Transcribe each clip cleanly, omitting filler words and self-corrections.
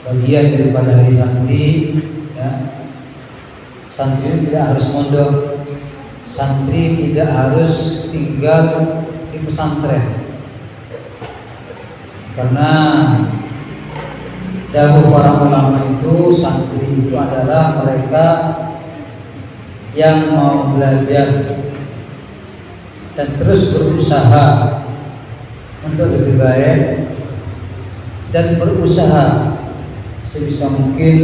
bagian daripada dari santri, ya. Santri tidak harus mondok, santri tidak harus tinggal di pesantren, karena dahulu para ulama itu santri itu adalah mereka yang mau belajar dan terus berusaha untuk lebih baik dan berusaha sebisa mungkin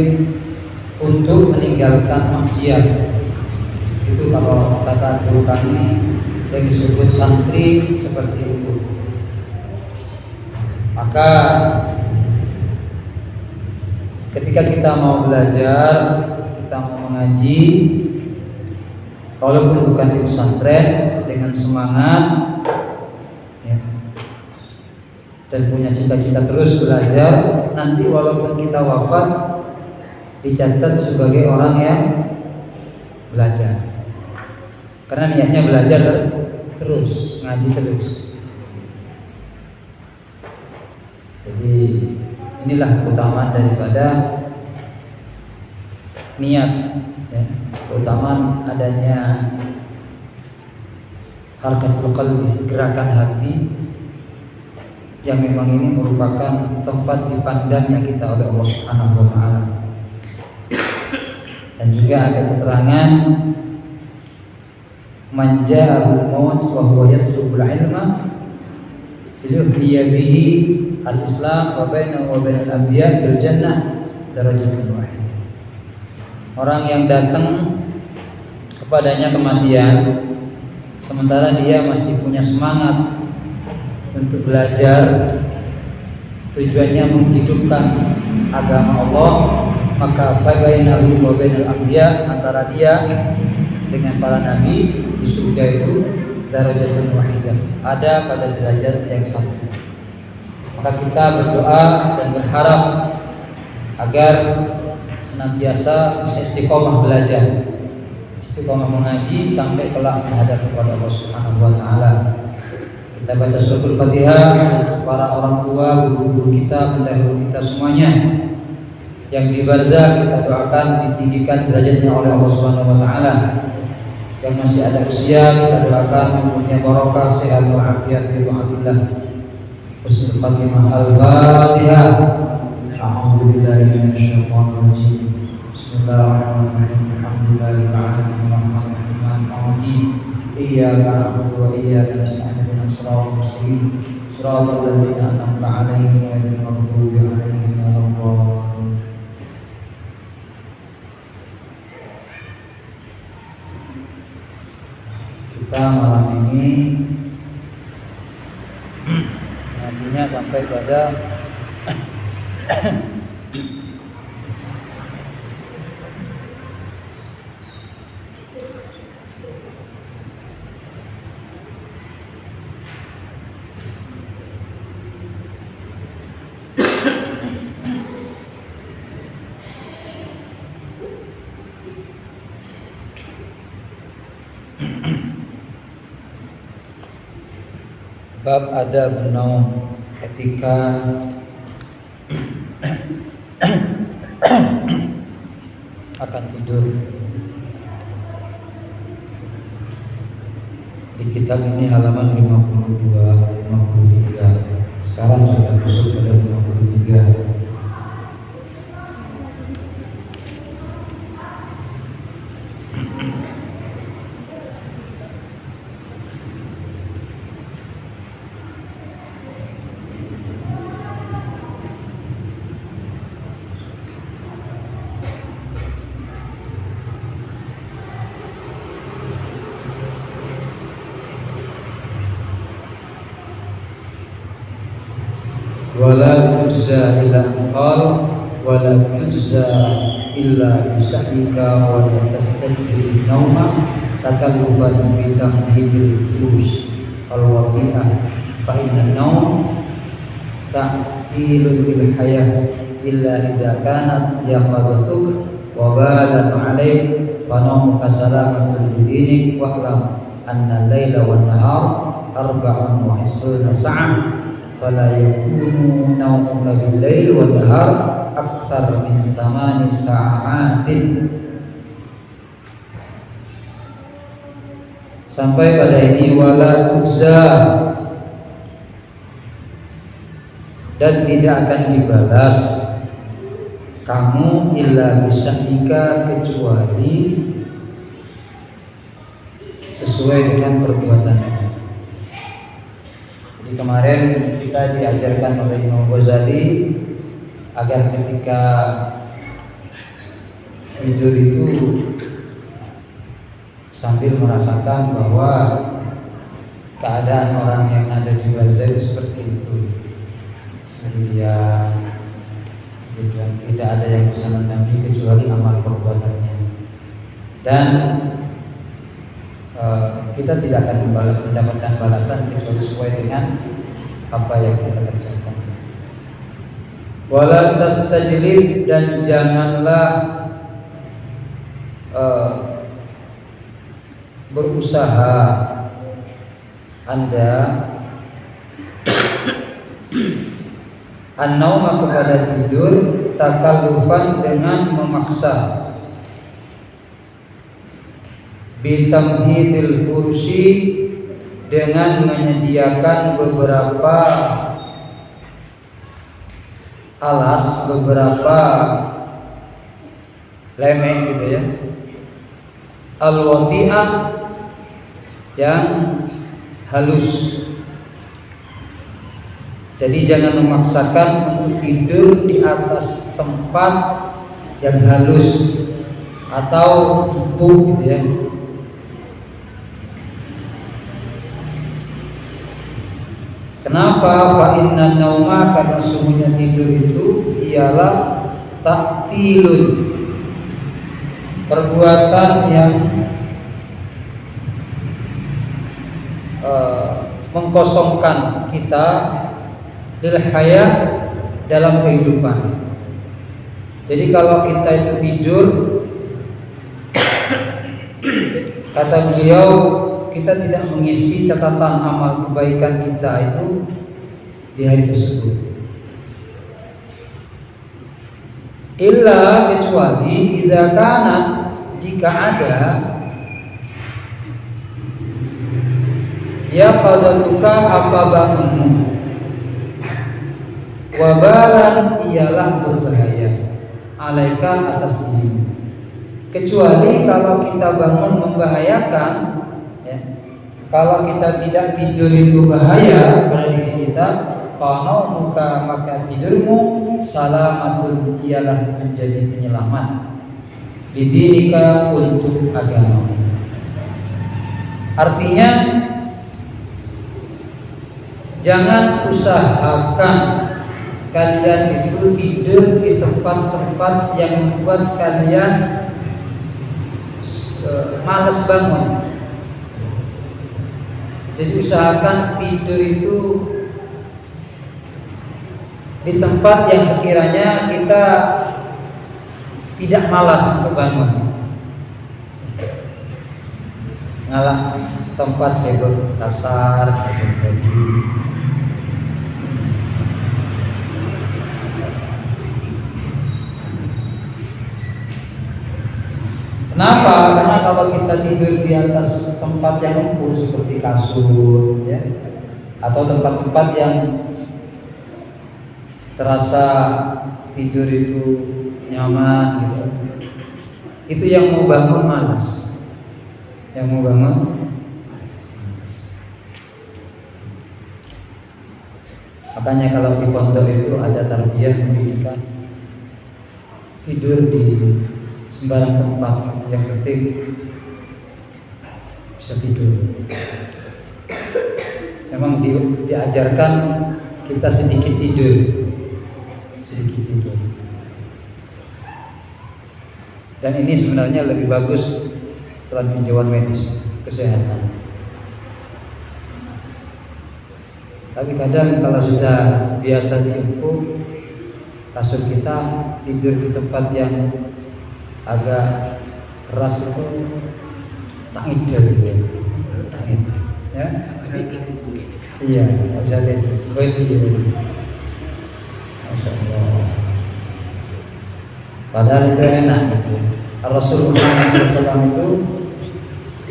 untuk meninggalkan maksiat. Itu kalau kata guru kami yang disebut santri seperti itu. Maka ketika kita mau belajar, kita mau mengaji, walaupun bukan di pesantren, dengan semangat ya, dan punya cita-cita terus belajar, nanti walaupun kita wafat dicatat sebagai orang yang belajar, karena niatnya belajar terus, ngaji terus. Jadi inilah keutamaan daripada niat, ya. Keutamaan adanya harakatul qalbi, gerakan hati, yang memang ini merupakan tempat dipandangnya kita oleh Allah Subhanahu wa taala. Dan juga ada keterangan man ja'ahul maut wa huwa yatlubul ilma liyuhyiya bihi al-islam wa bainahu wa bainal anbiya bil jannah darajatun wahidah. Orang yang datang kepadanya kematian sementara dia masih punya semangat untuk belajar, tujuannya menghidupkan agama Allah, maka bainahu wa bainal anbiya, antara dia dengan para nabi di surga itu darajatun wahidah, ada pada derajat yang sama. Maka kita berdoa dan berharap agar senantiasa bisa istiqomah belajar, istiqomah mengaji sampai kelak menghadap kepada Allah Subhanahu wa taala. Kita baca suratul Fatihah untuk para orang tua, guru-guru kita, pendahulu kita semuanya. Yang di barzah kita doakan ditinggikan derajatnya oleh Allah Subhanahu wa taala. Yang masih ada usia kita doakan umurnya barokah, sehat walafiat bi ta'atillah. Husnul Khatimah. Al-Fatihah. A'udzubillahi minasyaitonir rajim. Bismillahirrahmanirrahim. Alhamdulillahirabbil alamin. Iyyaka na'budu wa iyyaka nasta'in. Shiratal mustaqim. Shiratal ladzina an'amta 'alaihim ghairil maghdubi 'alaihim waladdallin. Kita malam ini ngajinya sampai pada bab adab naum, etika akan tidur. Di kitab ini halaman 52, 53. Sekarang sudah masuk pada 53. Wala tujza illa qal wala tujza illa bisahlika wa la tastajib nauma takallufan bi tamhidil fush al-wati'ah fa inna naum ta'tilul bil hayah illa idza kanat yaqadatuk wa balan 'alaik fa naumuka salamatul lidinik wa lam anna al-laila wan nahar arba'un wa 20 sa'ah fala yakunu naumuka bil lail wan nahar aktsar min 8 sa'atin. Sampai pada ini wala tujza, dan tidak akan dibalas kamu illa bisa'ika, kecuali sesuai dengan perbuatanmu. Jadi kemarin kita diajarkan oleh Imam Ghazali agar ketika tidur itu sambil merasakan bahwa keadaan orang yang ada di barzah seperti itu, sendirian, dan tidak ada yang bisa mendampingi kecuali amal perbuatannya, dan kita tidak akan mendapatkan balasan kecuali sesuai dengan apa yang kita kerjakan. Wala tastajlib, dan janganlah berusaha Anda an-nauma, kepada tidur, takallufan, dengan memaksa, bitamhidil fursi, dengan menyediakan beberapa alas, beberapa lemek gitu ya, al-wati'ah, yang halus. Jadi jangan memaksakan untuk tidur di atas tempat yang halus atau empuk gitu ya. Kenapa? Fa inna nauma, karena sungguhnya tidur itu ialah taktilun, perbuatan yang mengkosongkan kita lil hayat, dalam kehidupan. Jadi kalau kita itu tidur, kata beliau, kita tidak mengisi catatan amal kebaikan kita itu di hari tersebut. Illa, kecuali idza kana, jika ada, ya qadaluka, apa bangunmu, wabalan, ialah berbahaya, alaika, atas dirimu. Kecuali kalau kita bangun membahayakan ya. Kalau kita tidak tidur itu bahaya pada diri kita, kalau muka, maka tidurmu salamatul, ialah menjadi penyelamat, bidinika, untuk agama. Artinya jangan usahakan kalian itu tidur di tempat-tempat yang membuat kalian malas bangun. Jadi usahakan tidur itu di tempat yang sekiranya kita tidak malas untuk bangun. Ngalah tempat sebut kasar, sebut gaji. Kenapa? Karena kalau kita tidur di atas tempat yang empuk seperti kasur, ya, atau tempat-tempat yang terasa tidur itu nyaman, gitu, itu yang mau bangun malas, yang mau bangun malas. Makanya kalau di pondok itu ada tarbiyah pendidikan, tidur di sembarang tempat, yang penting bisa tidur. Memang diajarkan kita sedikit tidur, sedikit tidur. Dan ini sebenarnya lebih bagus dalam tinjauan medis kesehatan. Tapi kadang kalau sudah biasa diempuk kasur kita, tidur di tempat yang agak keras itu tak ide gitu ya. Iya, bisa deh. Masya Allah. Padahal itu enak gitu. Rasulullah SAW itu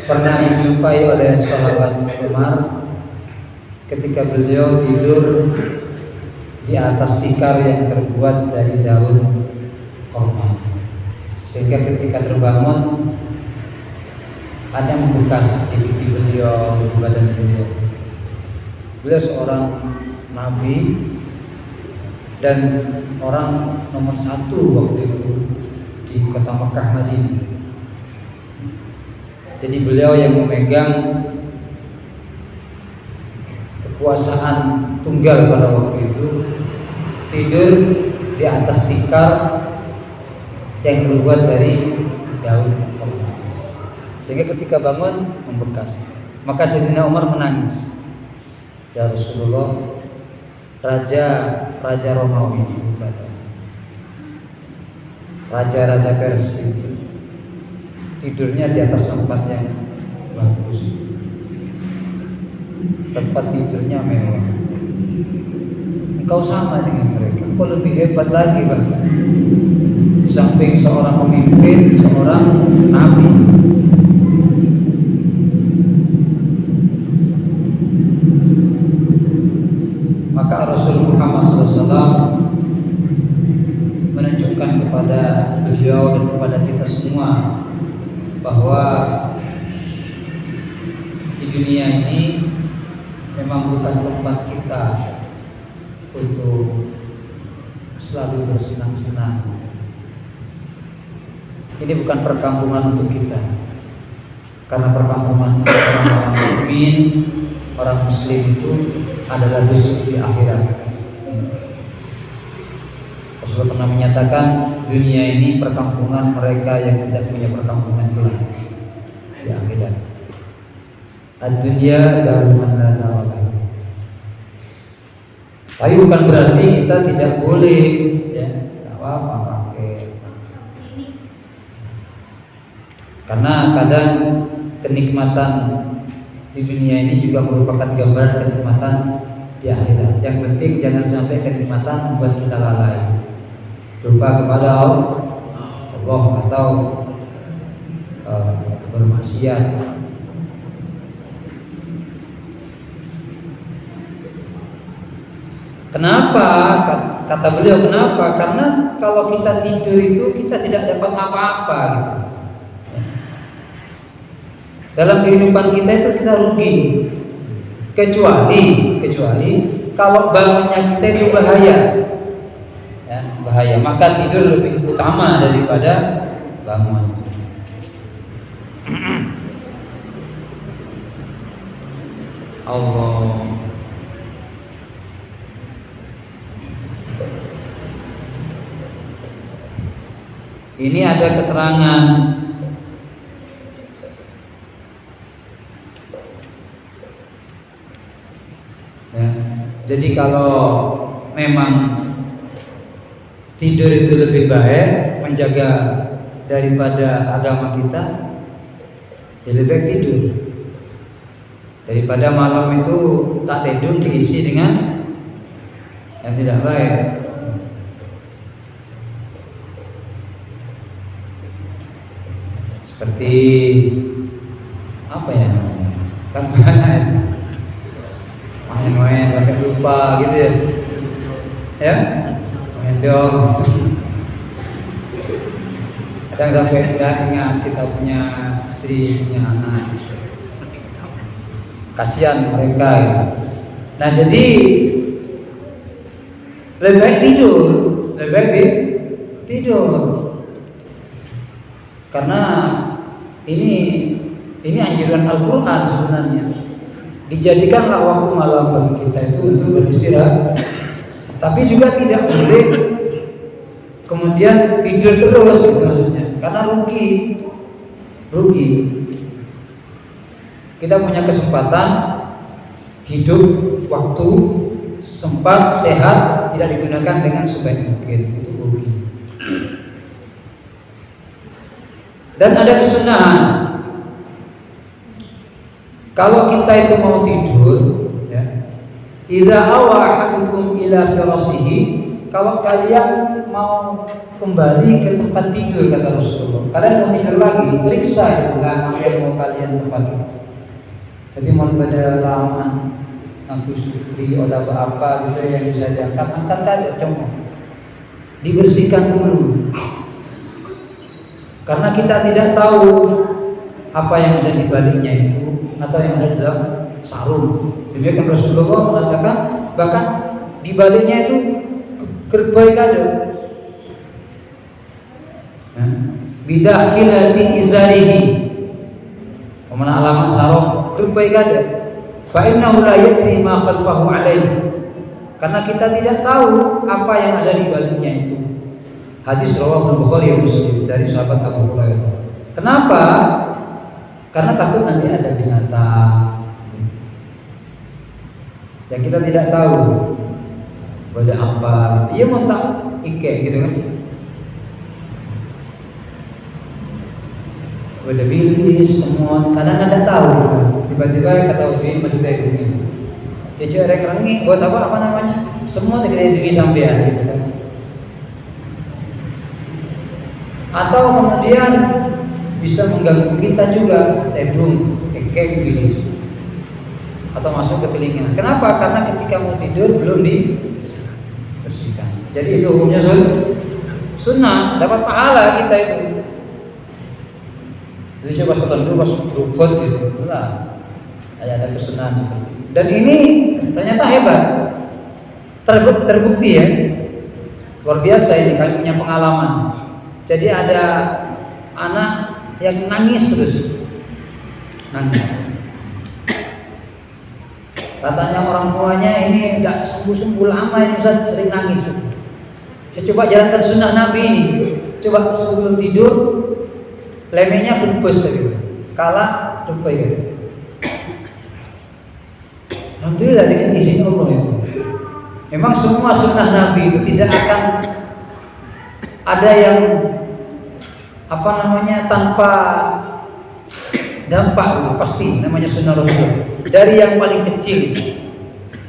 pernah dijumpai oleh sahabat Umar ketika beliau tidur di atas tikar yang terbuat dari daun kurma, sehingga ketika terbangun ada membekas di pipi beliau, di badan beliau. Beliau seorang nabi dan orang nomor 1 waktu itu di kota Mekah Madinah. Jadi beliau yang memegang kekuasaan tunggal pada waktu itu, tidur di atas tikar yang terbuat dari daun kurma, sehingga ketika bangun membekas. Maka Sayyidina Umar menangis, ya Rasulullah, raja Romawi itu, raja Persia itu tidurnya di atas tempat yang bagus, tempat tidurnya mewah. Engkau sama dengan mereka, engkau lebih hebat lagi bahkan. Di samping seorang pemimpin, seorang nabi. Maka Rasul Muhammad SAW menunjukkan kepada beliau dan kepada kita semua bahwa di dunia ini memang bukan tempat kita untuk selalu bersenang-senang. Ini bukan perkampungan untuk kita, karena perkampungan orang mukmin, orang muslim itu adalah besok di akhirat. Rasulullah pernah menyatakan dunia ini perkampungan mereka yang tidak punya perkampungan kelak di akhirat. Ad-dunya darun la nawala. Tapi bukan berarti kita tidak boleh ya, tidak apa pakai. Karena kadang kenikmatan di dunia ini juga merupakan gambaran kenikmatan di akhirat. Yang penting jangan sampai kenikmatan membuat kita lalai, lupa kepada Allah atau bermaksiat. Kenapa? Kata beliau, kenapa? Karena kalau kita tidur itu kita tidak dapat apa-apa gitu. Dalam kehidupan kita itu kita rugi, kecuali kalau bangunnya kita itu bahaya, ya, bahaya. Maka tidur lebih utama daripada bangun. Allah. Ini ada keterangan ya. Jadi kalau memang tidur itu lebih baik menjaga daripada agama kita, ya lebih baik tidur daripada malam itu tak tidur diisi dengan yang tidak baik. Seperti apa ya namanya? Kan banyak main-main sampai lupa gitu ya. Ya? Main dong. Kadang sampai tidak ingat kita punya istri, punya anak. Kasihan mereka ya. Nah jadi lebih baik tidur, lebih baik tidur. Karena ini anjuran Al-Quran sebenarnya. Dijadikanlah waktu malam bagi kita itu untuk beristirahat. Tapi juga tidak boleh kemudian tidur terus gitu maksudnya. Karena rugi. Kita punya kesempatan hidup, waktu sempat, sehat, tidak digunakan dengan sebaik mungkin, itu rugi. Dan ada kesunahan. Kalau kita itu mau tidur, ya, idza awa ahadukum ila firasihi kalau kalian mau kembali ke tempat tidur, kata Rasulullah, kalian mau tidur lagi, periksa itu lama yang mau kalian tempati. Jadi mau pada lama aku supri atau apa gitu yang bisa diangkat, angkat aja coba. Dibersihkan dulu. Karena kita tidak tahu apa yang ada di baliknya itu atau yang ada dalam sarung. Jadi kan Rasulullah mengatakan bahkan di baliknya itu kerbai kado. Bidakhilati izarihi. Pemana alamat sarung kerbai kado. Fa innahu la yadri ma khalfahu alaihi. Karena kita tidak tahu apa yang ada di baliknya itu. Hadis riwayat Bukhari dan Muslim dari sahabat Abu Hurairah. Kenapa? Karena takut nanti ada binatang yang kita tidak tahu ada apa. Ia mentak ike gitu kan. Ada bilis semua, kadang ada tahu. Tiba-tiba kata Ujin masih ada ini. Dia cari kerangi, buat apa namanya? Semua tidak diri sampean gitu kan. Atau kemudian bisa mengganggu kita juga, tedung, kekek bilis, atau masuk ke telinga. Kenapa? Karena ketika mau tidur belum dibersihkan. Jadi itu hukumnya sunnah, dapat pahala kita itu. Jadi coba ketentu pas berubah gitu, lah ada kesunahan seperti itu. Dan ini ternyata hebat, terbukti ya, luar biasa ini kami punya pengalaman. Jadi ada anak yang nangis terus, nangis. Katanya orang tuanya ini tidak sembuh-sembuh lama ini Ustaz, sering nangis. Saya coba jalankan sunnah Nabi ini, coba sebelum tidur lemenya berbus gitu, kalah coba ya. Alhamdulillah dengan izin Allah itu. Memang semua sunnah Nabi itu tidak akan ada yang tanpa dampak itu pasti namanya sunnah Rasul. Dari yang paling kecil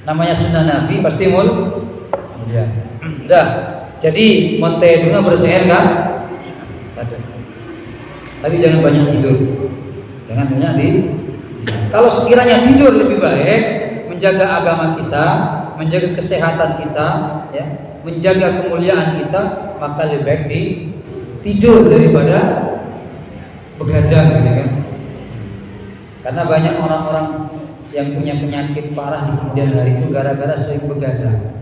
namanya sunnah Nabi pasti ya. Dah. Jadi monte bunga berseher kan? Ada. Tapi jangan banyak tidur. Jangan banyak Kalau sekiranya tidur lebih baik, menjaga agama kita, menjaga kesehatan kita, ya, menjaga kemuliaan kita, maka lebih baik tidur daripada begadang, gitu kan? Karena banyak orang-orang yang punya penyakit parah di kemudian hari itu gara-gara sering begadang.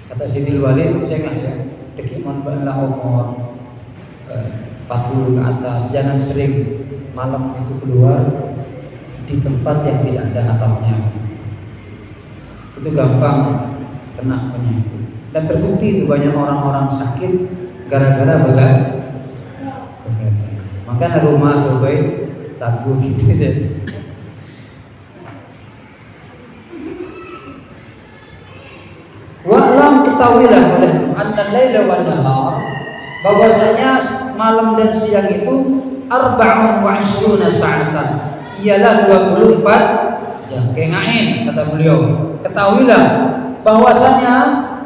Kata Sidil Walid, saya nggak ya, dekiman bala umur 40 ke atas, jangan sering malam itu keluar di tempat yang tidak ada atapnya. Itu gampang kena penyakit. Dan terbukti itu banyak orang-orang sakit gara-gara begadang. Makanya rumah terbaik takut gitu deh. Wa'lam ketahuilah oleh annal laila wan nahar, bahwasanya malam dan siang itu 24 sa'atan, ialah 24 jam. Kengain kata beliau, ketahuilah bahwasanya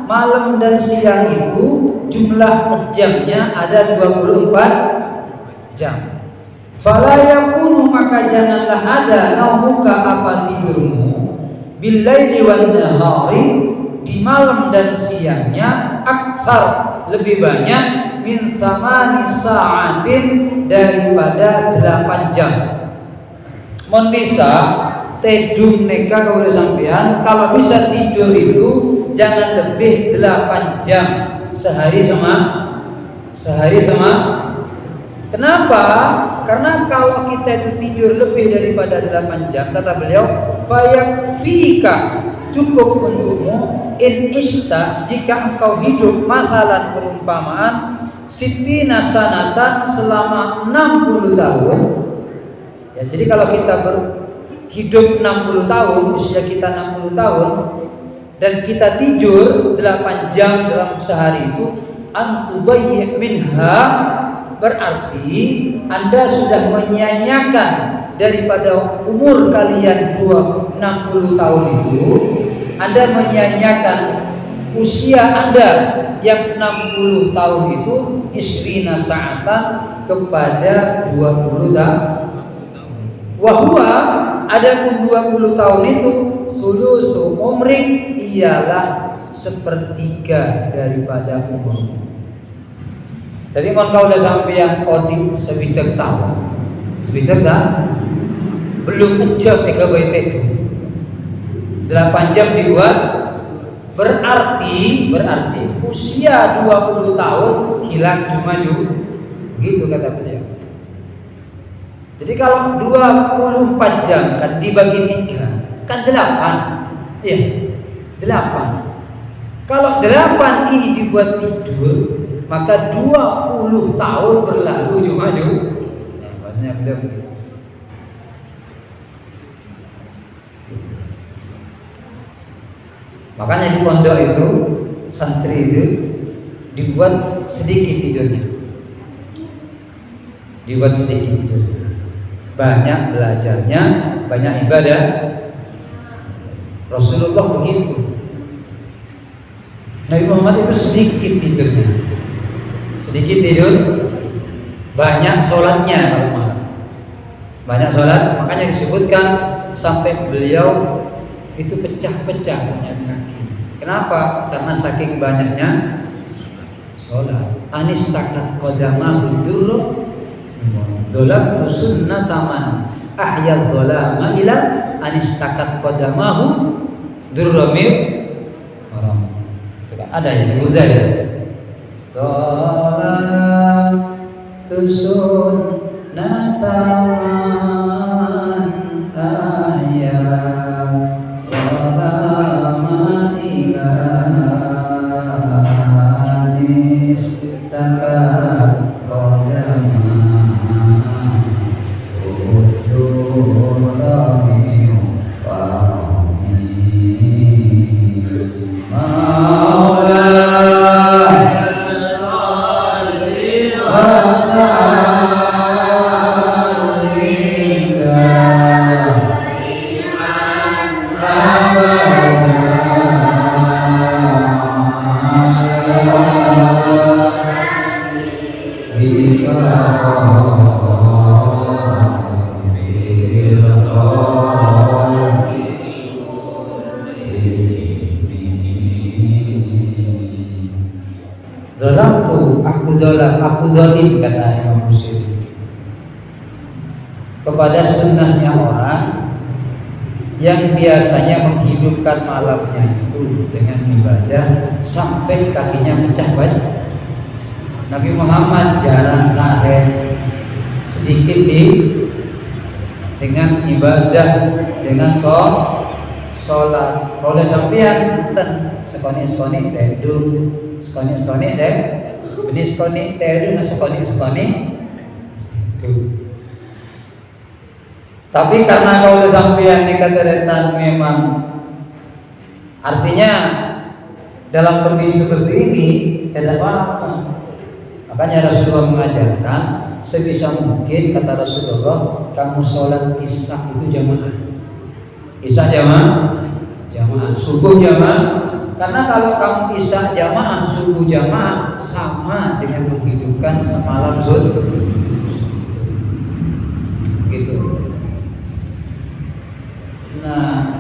malam dan siang itu jumlah jamnya ada 24 jam. Fala yakunu, maka janganlah ada naumuka apa tidurmu billaili wan nahari, di malam dan siangnya, aktsar lebih banyak min samani sa'atin, daripada 8 jam. Mon bisa tedung neka kalau sampean, kalau bisa tidur itu jangan lebih 8 jam sehari sama. Kenapa? Karena kalau kita itu tidur lebih daripada 8 jam, kata beliau, fayakfika, cukup untukmu, in ista, jika engkau hidup, masalan perumpamaan, sitina sanatan, selama 60 tahun. Ya, jadi kalau kita hidup 60 tahun, usia kita 60 tahun, dan kita tidur 8 jam dalam sehari itu, antudayyi minha, berarti Anda sudah menyia-nyiakan daripada umur kalian 60 tahun itu, Anda menyia-nyiakan usia Anda yang 60 tahun itu isrina sa'atan kepada 20 tahun. Wahua adapun 20 tahun itu sulusu umrik ialah sepertiga daripada umur. Jadi kalau kau udah sampai yang kodi sebidak tahun, sebidak dah belum ejam eka baik itu 8 jam dibuat, berarti usia 20 tahun hilang cuma gitu kata beliau. Jadi kalau 24 jam kan dibagi 3 kan 8. Iya, 8. Kalau 8 ini dibuat tidur, maka 20 tahun berlalu cuma nah, maksudnya beliau begitu. Makanya di pondok itu santri itu dibuat sedikit tidurnya, banyak belajarnya, banyak ibadah. Rasulullah begitu. Nabi Muhammad itu sedikit tidurnya, sedikit tidur, banyak sholatnya. Banyak sholat, makanya disebutkan sampai beliau itu pecah-pecah punya kaki. Kenapa? Karena saking banyaknya sholat. Anis takat qadamahu durru dolam sunnataman ahyal dolama ila anis takat qadamahu durramil haram. Ada yang Bukhari. Dolam sunnataman ahyal dolama ila anis takat qadamahu aku zalim kata Imam Busiri kepada sunnahnya orang yang biasanya menghidupkan malamnya itu dengan ibadah sampai kakinya pecah banyak. Nabi Muhammad jarang sahih, sedikit dengan ibadah, dengan sholat. Oleh sampean ten sekoni tidur, sekoni deh. Ini sekoni tedu na sekoni. Tapi karena kalau sampean dikatakan memang artinya dalam kondisi seperti ini tidak apa-apa. Makanya Rasulullah mengajarkan sebisa mungkin kata Rasulullah kamu sholat isya itu jamaah. Isya jamaah, subuh jamaah. Karena kalau kamu isya jamaah, subuh jamaah sama dengan menghidupkan semalam zuhur. Gitu. Nah,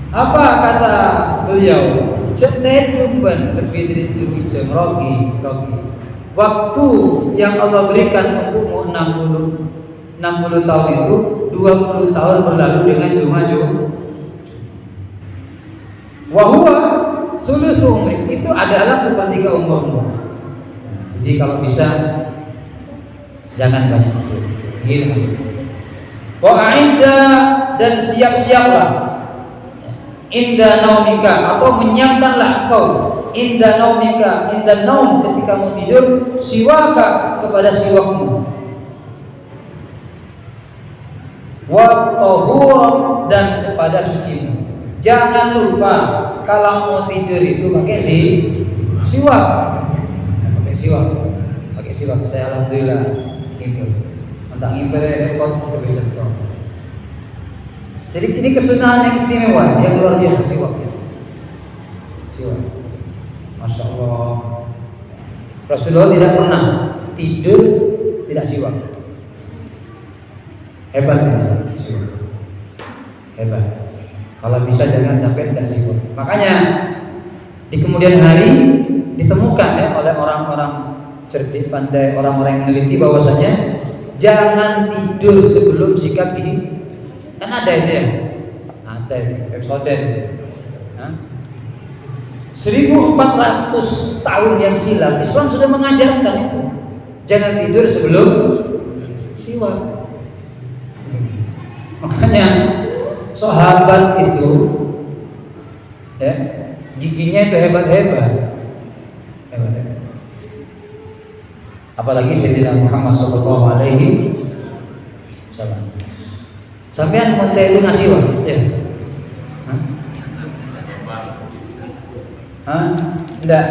apa kata beliau? Cetetumban lebih dari 7 jam rogi. Waktu yang Allah berikan untukmu 60 tahun itu 20 tahun berlalu dengan cuma wahua sulusu umrik itu adalah sepertiga umurmu. Jadi kalau bisa jangan banyak tidur. Gitu. Wa'inda dan siap-siaplah inda naumika atau menyiapkanlah engkau inda naumika inda naum ketika mau tidur siwaka kepada siwakmu wa tahur dan kepada sucimu. Jangan lupa kalau mau tidur itu pakai siwak. Pakai siwak. Saya alhamdulillah itu. Entah ngimper repot kebiasaan. Jadi ini kesunahan yang istimewa, yang luar biasa siwak. Rasulullah tidak pernah tidur tidak siwak. Hebat ya, siwak. Hebat. Kalau bisa jangan sampai tidak siwak. Makanya di kemudian hari ditemukan ya oleh orang-orang cerdik pandai, orang-orang yang meneliti bahwasanya jangan tidur sebelum sikat gigi. Kan ada itu ya, ada episode 1400 tahun yang silam Islam sudah mengajarkan itu. Jangan tidur sebelum siwak. Makanya sahabat itu ya giginya itu hebat-hebat. Apalagi Sayyidina Muhammad sallallahu alaihi wasallam. Sampean mau telu ngasih wah, ya? Enggak.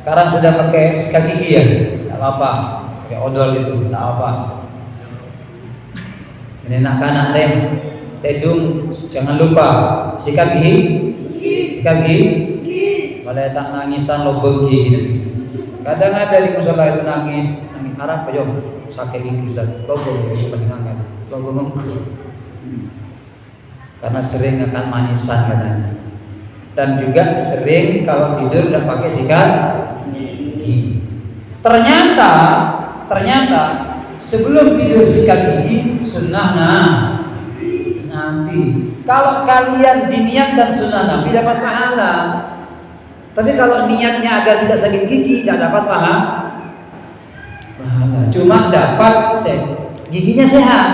Sekarang sudah pakai sikat gigi ya? Enggak apa-apa. Pakai odol itu, enggak apa. Ini anak-anak deh. Tedung jangan lupa sikat gigi. Sikat gigi. Kalau tak nangisan lo gigi. Kadang ada di musola itu nangis harap ayo sakit gigi sudah. Lo karena sering akan manisan katanya. Dan juga sering kalau tidur udah pakai sikat gigi. Ternyata sebelum tidur sikat gigi sunnah Nabi. Kalau kalian diniatkan sunnah Nabi dapat pahala. Tapi kalau niatnya agar tidak sakit gigi tidak dapat pahala. Cuma dapat giginya sehat.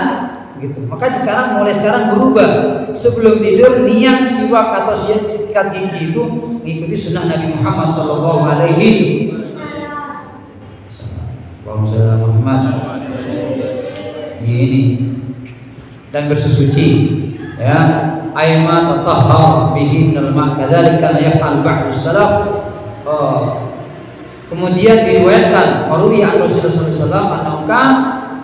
Gitu. Maka mulai sekarang berubah. Sebelum tidur niat siwak atau sikat gigi itu mengikuti sunnah Nabi Muhammad sallallahu alaihi wasallam. Ini dan bersesuci ya. Aima tatahhar bihi minal ma' kadzalika yaf'al ba'du salaf. Kemudian diriwayatkan marwi an Rasulullah sallallahu alaihi wasallam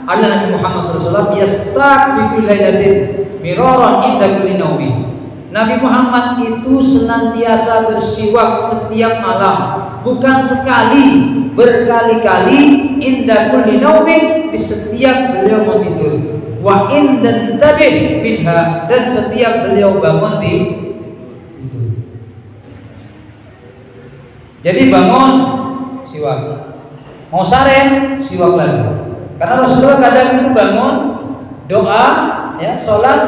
anna Nabi Muhammad sallallahu alaihi wasallam yastaghfiru lailatin miraran inda kulli naumi. Nabi Muhammad itu senantiasa bersiwak setiap malam, bukan sekali, berkali-kali inda kulli naumi, di setiap beliau mau tidur. Wa indan tabih minha, dan setiap beliau bangun di tidur. Jadi bangun siwak, mau saren siwak lagi. Karena Rasulullah kadang itu bangun doa, ya, sholat,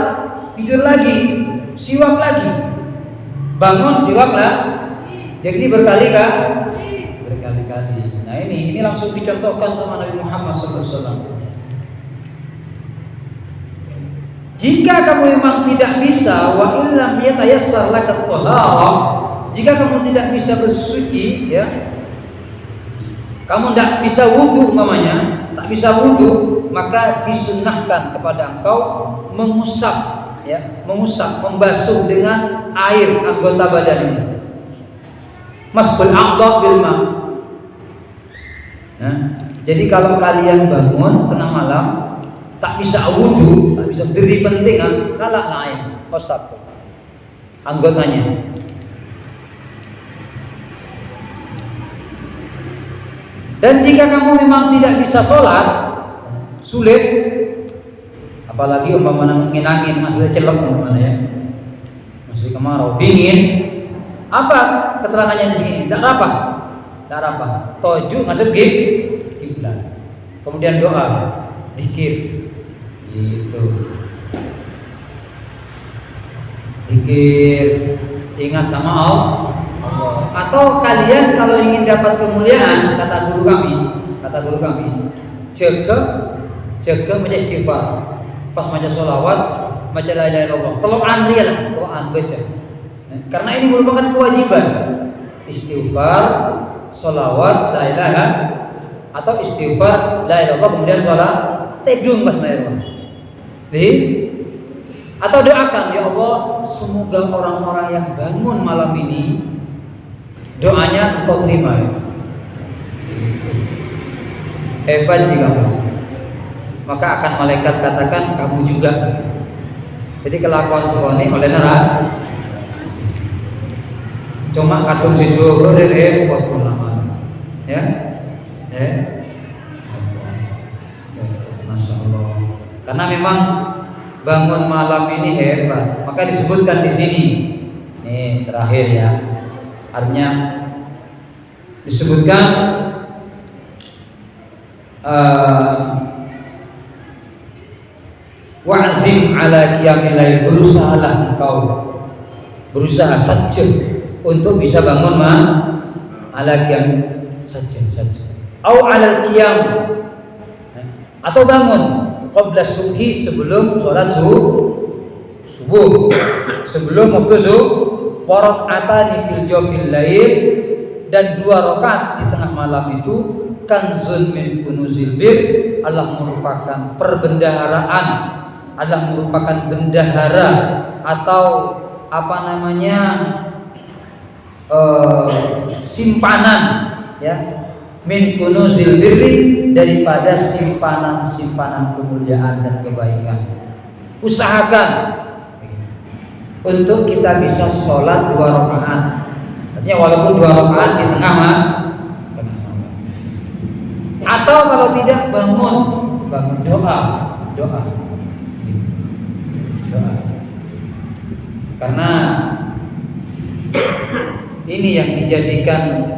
tidur lagi, siwak lagi, bangun siwak lah. Jadi berkali-kali. Nah ini langsung dicontohkan sama Nabi Muhammad SAW. Jika kamu memang tidak bisa, wa illam yatayassar laka thahara, jika kamu tidak bisa bersuci, ya, kamu tidak bisa wudu umpamanya, tak bisa wudu, maka disunnahkan kepada engkau mengusap, ya, membasuh dengan air anggota badan ini. Masbul a'dha bil ma'. Nah, jadi kalau kalian bangun tengah malam tak bisa wudu, tak bisa berdiri penting, kalah air, usap anggotanya. Dan jika kamu memang tidak bisa sholat, sulit, apalagi umpamanya angin masih celep umpamanya, ya, masih kemarau, dingin, apa keterangannya di sini? Tak apa, toju ngadep kiblat, kemudian doa, zikir, gitu, zikir, ingat sama Allah. Atau kalian kalau ingin dapat kemuliaan, kata guru kami, jaga baca istighfar, pas baca sholawat, baca la ilaha illallah, Quran baca. Karena ini merupakan kewajiban. Istighfar, sholawat, la ilaha, atau istighfar, la ilaha illallah, kemudian sholat, tedung pas la. Atau doakan, ya Allah, semoga orang-orang yang bangun malam ini doanya engkau terima, ya. Hebat jika maka akan malaikat katakan kamu juga. Jadi kelakuan seperti oleh neraka cuma kadung sejogo repot lama, ya. Ya. Masya Allah. Karena memang bangun malam ini hebat, maka disebutkan di sini. Ini terakhir ya. Artinya disebutkan wa'zim ala qiyamil lail, berusahalah engkau, berusaha saja untuk bisa bangun ala qiyam saja au ala qiyam, atau bangun qabla subhi, sebelum sholat subuh, sebelum waktu zuhur, warak'atani fil jawfil lail, dan 2 rakaat di tengah malam itu kanzun min kunuzil bir, Allah merupakan perbendaharaan, Allah merupakan bendahara atau apa namanya simpanan ya, min kunuzil birri, daripada simpanan kemuliaan dan kebaikan. Usahakan untuk kita bisa sholat 2 rakaat. Artinya walaupun 2 rakaat di tengah malam, atau kalau tidak bangun doa. Karena ini yang dijadikan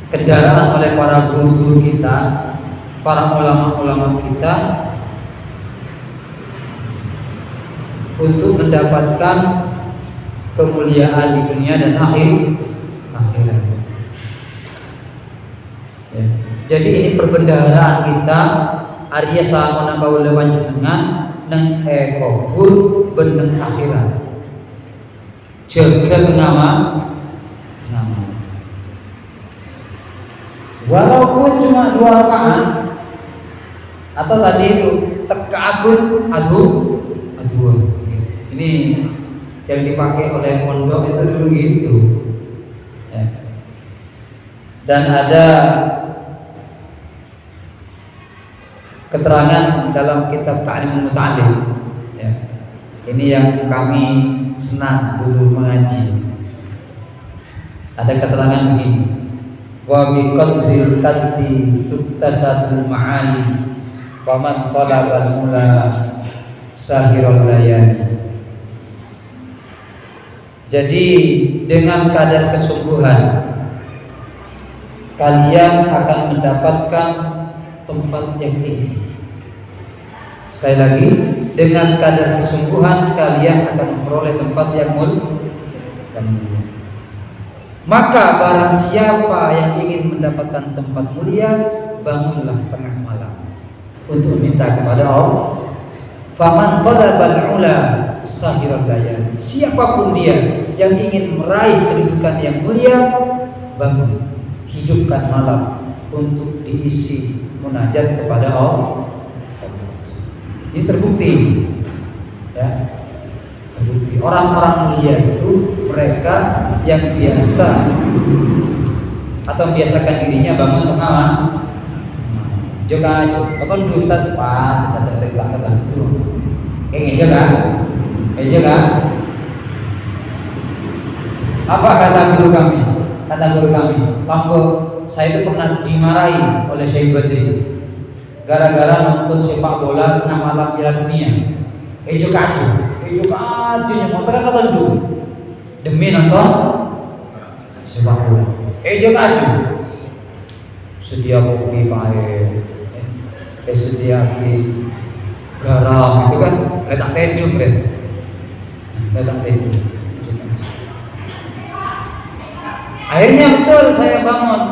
kendaraan oleh para guru-guru kita, para ulama-ulama kita, untuk mendapatkan kemuliaan di dunia dan akhirat. Ya. Jadi ini perbendaharaan kita, Arya sahamana kaula panjenengan nang kubur beneng akhirat. Jaga nama. Walaupun cuma 2 rakaat, atau tadi itu teka'akun adu. Ini yang dipakai oleh pondok itu dulu gitu ya. Dan ada keterangan dalam kitab Ta'limul Muta'allim ya. Ini yang kami senang dulu mengaji. Ada keterangan begini, wa bi qadril qaddi tuktasadul ma'ani wa man talabal mula sahirul layani. Jadi dengan kadar kesungguhan kalian akan mendapatkan tempat yang tinggi. Sekali lagi, dengan kadar kesungguhan kalian akan memperoleh tempat yang mulia. Maka barang siapa yang ingin mendapatkan tempat mulia, bangunlah tengah malam untuk minta kepada Allah. Faman talabal ula sahirul layali, siapapun dia yang ingin meraih kedudukan yang mulia, bangun, hidupkan malam untuk diisi munajat kepada Allah. Ini terbukti ya, terbukti orang-orang mulia itu mereka yang biasa atau biasakan dirinya bangun tengah malam. Juga bahkan dulu Ustaz, Pak, kita dari belakang dulu. Jaga. Apa kata guru kami? Lampu saya itu pernah dimarahi oleh Syekh Badri gara-gara nonton sepak bola tengah malam Piala Dunia. Jaga motor kata dulu demi nonton sepak bola. Jaga sedia kopi pae, sedia garam itu kan letak tedung kan, letak tedung. Akhirnya betul saya bangun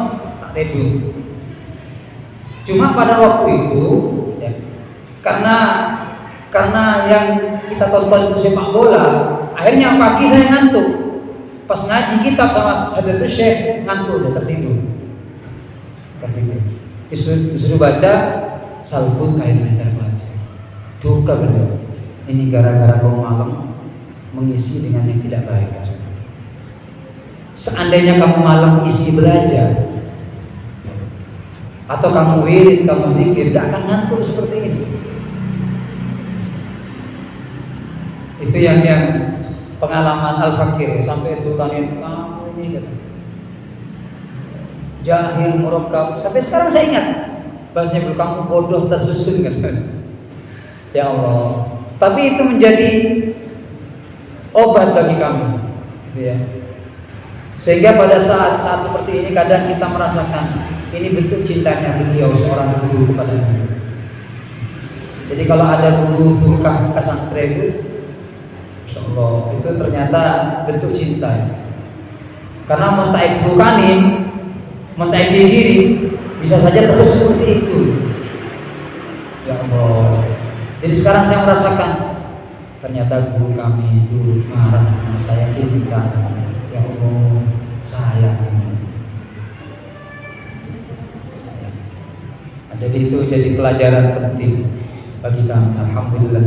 tak tedung. Cuma pada waktu itu ya, karena yang kita tonton itu sepak bola, akhirnya pagi saya ngantuk. Pas ngaji kitab sama Habib Syekh ngantuk, dia tertidur. Disuruh baca, salbut air lancar baca. Duka beliau. Ini gara-gara kau malam mengisi dengan yang tidak baik. Seandainya kamu malam isi belajar atau kamu wirid, kamu zikir, tidak akan ngantuk seperti ini. Itu yang pengalaman Al-Fakir sampai itu kamu ini kata. jahil, murakkab. Sampai sekarang saya ingat bahasanya, kamu bodoh tersusun katanya. Ya Allah. Tapi itu menjadi obat bagi kami, gitu ya. Sehingga pada saat seperti ini kadang kita merasakan ini bentuk cintanya beliau seorang guru kepada kita. Jadi kalau ada guru turkah kasantren itu, Insya Allah itu ternyata bentuk cinta. Karena mentaik furkanin, mentaik diri bisa saja terus seperti itu. Ya Allah. Jadi sekarang saya merasakan ternyata guru kami itu marah sama saya, cinta. Ya Allah, sayang. Nah, jadi itu jadi pelajaran penting bagi kami. Alhamdulillah.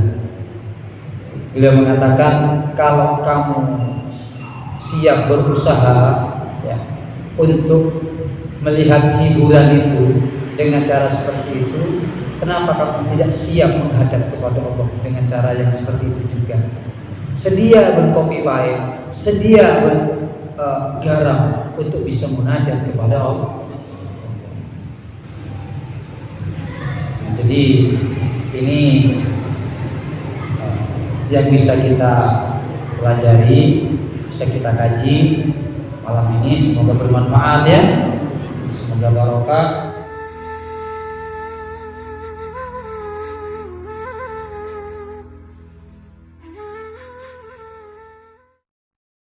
Beliau mengatakan kalau kamu siap berusaha ya, untuk melihat hiburan itu dengan cara seperti itu, kenapa kamu tidak siap menghadap kepada Allah dengan cara yang seperti itu juga? Sedia berkopi pahit, sedia garam untuk bisa munajat kepada Allah. Nah, jadi ini yang bisa kita pelajari, bisa kita kaji malam ini. Semoga bermanfaat ya, semoga barokah.